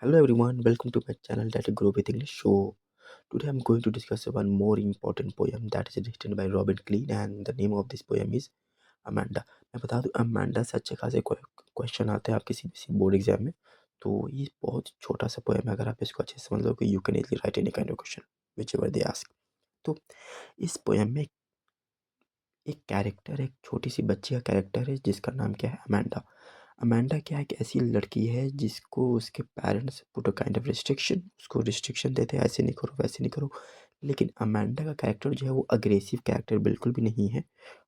Hello everyone, welcome to my channel that Grow with English show. Today I'm going to discuss one more important poem that is written by Robin Greene and the name of this poem is Amanda. मैं बता दूं Amanda से अच्छे खासे question आते हैं आपके CBSE board exam में। तो ये बहुत छोटा सा पोएम है, अगर आप इसको अच्छे से समझ लो कि you can easily right any kind of question which ever they ask. तो इस पोएम में एक कैरेक्टर, एक छोटी सी बच्ची का कैरेक्टर है जिसका नाम क्या है, अमांडा। अमांडा क्या है, एक ऐसी लड़की है जिसको उसके parents put a kind of restriction, उसको रिस्ट्रिक्शन देते हैं ऐसे नहीं करो वैसे नहीं करो। लेकिन अमांडा का कैरेक्टर जो है वो अग्रेसिव कैरेक्टर बिल्कुल भी नहीं है।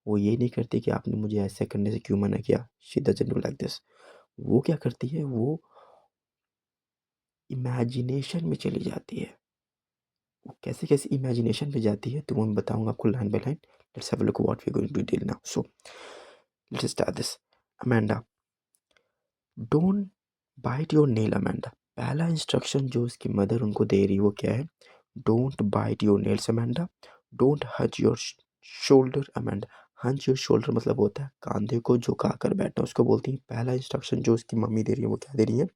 वो ये नहीं करती कि आपने मुझे ऐसा करने से क्यों मना किया, she doesn't do like this. वो क्या करती है, वो इमेजिनेशन में चली जाती है। वो कैसे कैसे इमेजिनेशन में जाती है तो वो मैं बताऊंगा आपको line by line. Let's have a look what we are going to deal now. So let's start this. Amanda, don't bite your nail. Amanda, पहला इंस्ट्रक्शन जो उसकी मदर उनको दे रही है वो क्या है, don't bite your nails Amanda, don't hunch your shoulder Amanda. Hunch your shoulder मतलब होता है कांधे को झुका कर बैठना, उसको बोलती है। पहला इंस्ट्रक्शन जो उसकी मम्मी दे रही है वो क्या दे रही है,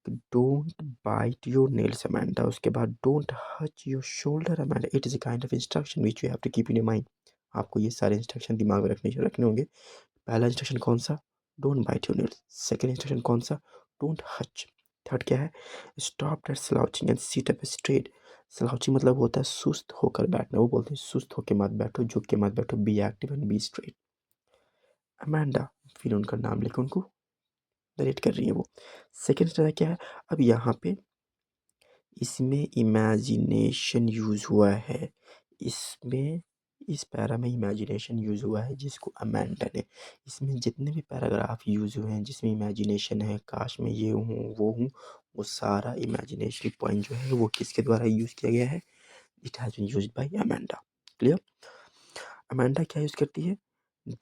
don't bite your nails Amanda. उसके बाद don't hunch your shoulder Amanda. It is a kind of instruction which you have to keep in your mind. आपको ये सारे इंस्ट्रक्शन दिमाग में रखने होंगे। पहला इंस्ट्रक्शन कौन सा, don't bite your nails. Second instruction कौन सा, डोंट हच। थर्ड क्या है, stop that slouching and sit up straight. Slouching मतलब होता है सुस्त होकर बैठना, वो बोलते हैं सुस्त होकर मत बैठो, झुक के मत बैठो, be active and be straight. Amanda, फिर उनका नाम लेकर उनको नरेट कर रही है वो। सेकेंड तरह क्या है, अब यहाँ पे इसमें इमेजिनेशन यूज़ हुआ है। इसमें इस पैरा में इमेजिनेशन यूज़ हुआ है जिसको अमेंडा ने, इसमें जितने भी पैराग्राफ यूज़ हुए हैं जिसमें इमेजिनेशन है, काश मैं ये हूँ वो हूँ, वो सारा इमेजिनेशन पॉइंट जो है वो किसके द्वारा यूज़ किया गया है, it has been used by Amanda. Clear. Amanda क्या यूज़ करती है,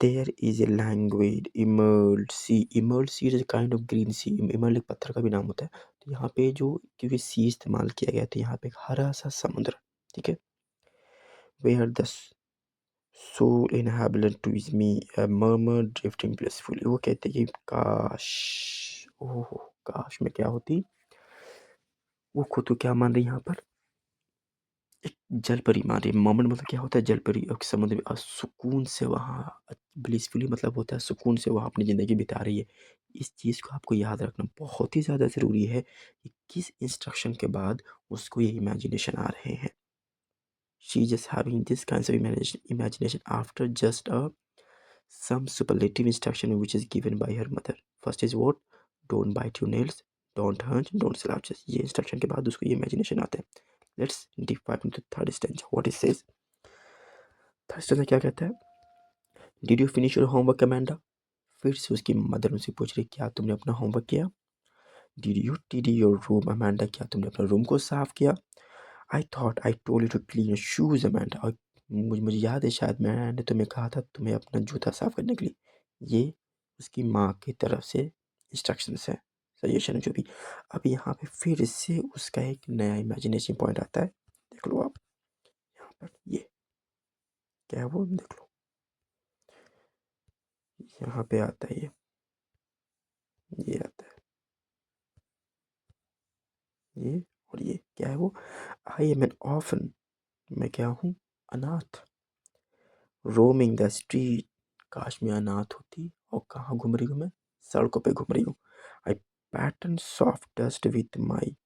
there is a language emerald sea. Emerald sea is kind of green sea. Emerald एक पत्थर का भी नाम होता है। तो यहाँ पे जो, क्योंकि सी इस्तेमाल किया गया तो यहाँ पे एक हरा सा समुद्र, ठीक है। Where the soul inhabited to is me a murmur drifting blissfully. वो कहते हैं कि काश, ओह काश मैं क्या होती। वो खुद को क्या मान रही है यहाँ पर, एक जल परी मान रही है। मर्मर मतलब क्या होता है, जल परी। और समुद्र में सुकून से वहाँ, ब्लिसफुली मतलब होता है सुकून से वहाँ अपनी ज़िंदगी बिता रही है। इस चीज़ को आपको याद रखना बहुत ही ज़्यादा ज़रूरी है कि किस इंस्ट्रक्शन के बाद उसको ये इमेजिनेशन आ रहे हैं। She just having this kind of imagination after just a some superlative instruction which is given by her mother. First is what, don't bite your nails, don't hunch, don't slouch. ये instruction के बाद उसको ये imagination आता है। Let's deep dive into third Strange, what it says. Third Strange में क्या कहता है, did you finish your homework Amanda. फिर से उसकी मदर उनसे पूछ रही, क्या तुमने अपना होमवर्क किया। Did you tidy your room Amanda, क्या तुमने अपना रूम को साफ किया। I thought I told you to clean your shoes Amanda, और मुझे याद है शायद मैंने तुम्हें कहा था तुम्हें अपना जूता साफ करने के लिए। ये उसकी माँ की तरफ से इंस्ट्रक्शंस है, सजेशन है जो भी। अब यहाँ पे फिर से उसका एक नया इमेजिनेशन पॉइंट आता है, देख लो आप यहाँ पर, ये क्या है वो देख लो, यहाँ पे आता है ये आता है ये, और ये क्या है वो, आई एम एन ऑर्फन, मैं क्या हूँ, अनाथ। रोमिंग द स्ट्रीट, काश मैं अनाथ होती। और कहाँ घूम रही हूँ मैं, सड़कों पे घूम रही हूँ। I pattern soft dust with my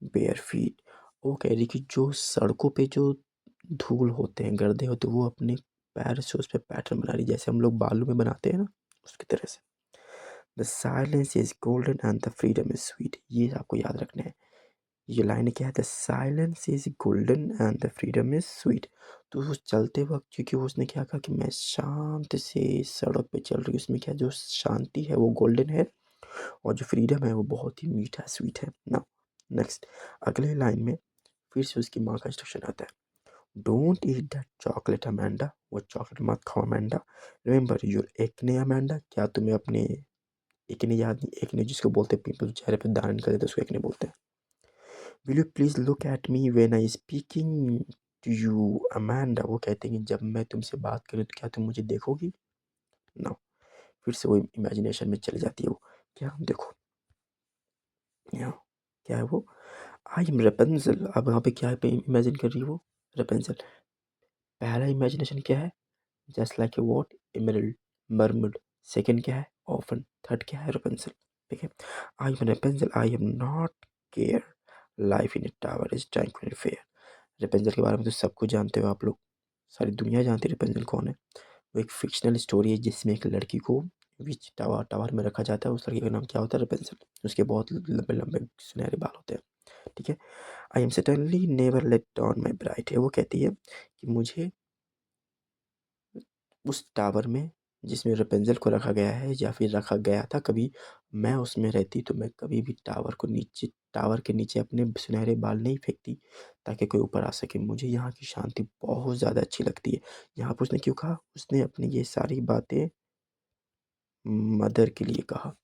bare feet. वो कह रही कि जो सड़कों पे जो धूल होते हैं, गर्दे होते हैं, वो अपने पैर से उस पर पैटर्न बना रही, जैसे हम लोग बालू में बनाते हैं ना, उसकी तरह से। The silence is golden and the freedom is sweet. ये आपको याद रखना है। ये लाइन क्या है, the silence is golden and the freedom is sweet. तो उस चलते वक्त क्योंकि उसने क्या कहा कि मैं शांत से सड़क पे चल रही हूँ, उसमें क्या जो शांति है वो गोल्डन है, और जो फ्रीडम है वो बहुत ही मीठा स्वीट है ना। नेक्स्ट, अगले लाइन में फिर से उसकी माँ का इंस्ट्रक्शन आता है, don't eat that chocolate Amanda, वो चॉकलेट मत खाओ Amanda. Remember your acne Amanda, क्या तुम्हें अपने एक्ने याद नहीं, एक्ने जिसको बोलते हैं पिंपल, चेहरे पे दाने निकले तो उसको एक्ने बोलते हैं। Will you please look at me when I speaking to you Amanda, वो कहते हैं कि जब मैं तुमसे बात करूँ तो क्या तुम मुझे देखोगी। नो, फिर से वो इमेजिनेशन में चली जाती है वो, क्या देखो यहाँ, क्या है वो? I am Rapunzel. अब यहाँ पे क्या है, इमेजिन कर रही है वो? रेपेंजल। पहला इमेजिनेशन क्या है? Just like a what, emerald, mermaid. Second क्या है? ऑफन। थर्ड क्या है? रेपेंजल। ठीक है। I am Rapunzel, I am not care, life in a tower is tranquil and fair. Rapunzel के बारे में तो सब कुछ जानते हो आप लोग, सारी दुनिया जानती है रेपेंजल कौन है। वो एक फिक्शनल स्टोरी है जिसमें एक लड़की को बीच टावर में रखा जाता है। उस लड़की का नाम क्या होता है? रेपेंजल। उसके बहुत लंबे लंबे सुनहरे बाल होते हैं। ठीक है। I am suddenly never let down my bright है, वो कहती है कि मुझे उस टावर में जिसमें रेपेंजल को रखा गया है या फिर रखा गया था, कभी मैं उसमें रहती तो मैं कभी भी टावर के नीचे अपने सुनहरे बाल नहीं फेंकती ताकि कोई ऊपर आ सके। मुझे यहाँ की शांति बहुत ज़्यादा अच्छी लगती है। यहाँ पर उसने क्यों कहा? उसने अपनी ये सारी बातें मदर के लिए कहा।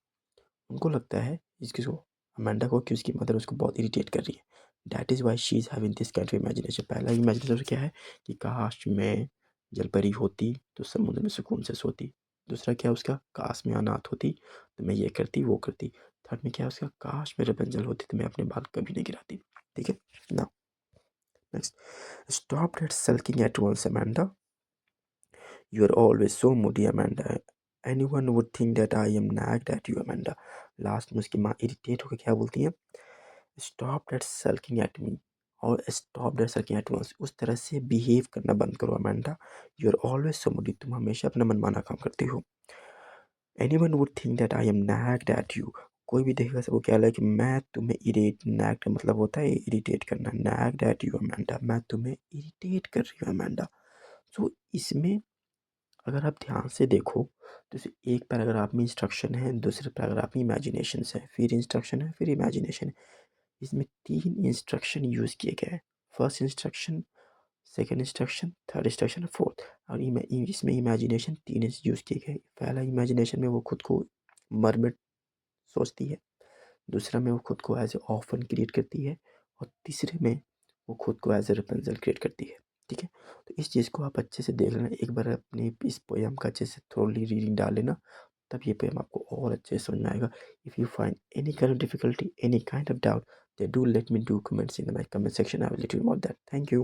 उनको लगता है इसको, अमेंडा को, कि उसकी मदर उसको बहुत इरिटेट कर रही है। That is why she is having this kind of imagination. पहला इमेजिनेशन क्या है कि काश मैं जलपरी होती तो समुद्र में सुकून से सोती। दूसरा क्या है उसका? काश मैं अनाथ होती तो मैं ये करती वो करती। थर्ड में क्या है उसका? काश मैं रेपेंजल होती तो मैं अपने बाल कभी नहीं गिराती। ठीक है ना? Next, stop that sulking at once Amanda, you are always so moody, Amanda. Anyone would think that I am nagged at you, Amanda. Last में उसकी माँ इरिटेट होकर क्या बोलती है? Stop that sulking at me, और stop that sulking at once. उस तरह से बिहेव करना बंद करो Amanda. You are always so moody, तुम हमेशा अपना मनमाना काम करती हो। Anyone would think that I am nagged at you, कोई भी देखेगा सबको क्या लगेगा कि मैं तुम्हें इरिट, नैग्ड का मतलब होता है इरिटेट करना। नैग्ड एट यू अमेंडा, मैं तुम्हें इरिटेट कर रही हूँ अमेंडा। सो इसमें अगर आप ध्यान से देखो तो इसे एक पैराग्राफ में इंस्ट्रक्शन है, दूसरे पैराग्राफ में इमेजिनेशन है, फिर इंस्ट्रक्शन है, फिर इमेजिनेशन है। इसमें 3 इंस्ट्रक्शन यूज़ किए गए हैं। First instruction, second instruction, third instruction, fourth. और इसमें इमेजिनेशन 3 यूज़ किए गए। पहला इमेजिनेशन में वो खुद को मरमिड सोचती है, दूसरा में वो खुद को एज ए ऑफन क्रिएट करती है, और तीसरे में वो खुद को एज ए रेपेंजल क्रिएट करती है। ठीक है। तो इस चीज़ को आप अच्छे से देख लेना, एक बार अपने इस पोएम का अच्छे से थोड़ी रीडिंग डाल लेना, तब ये पोएम आपको और अच्छे से समझ में आएगा। If you find any kind of difficulty, any kind of doubt, then do let me do comments in my comment section. I will let you know about that. Thank you.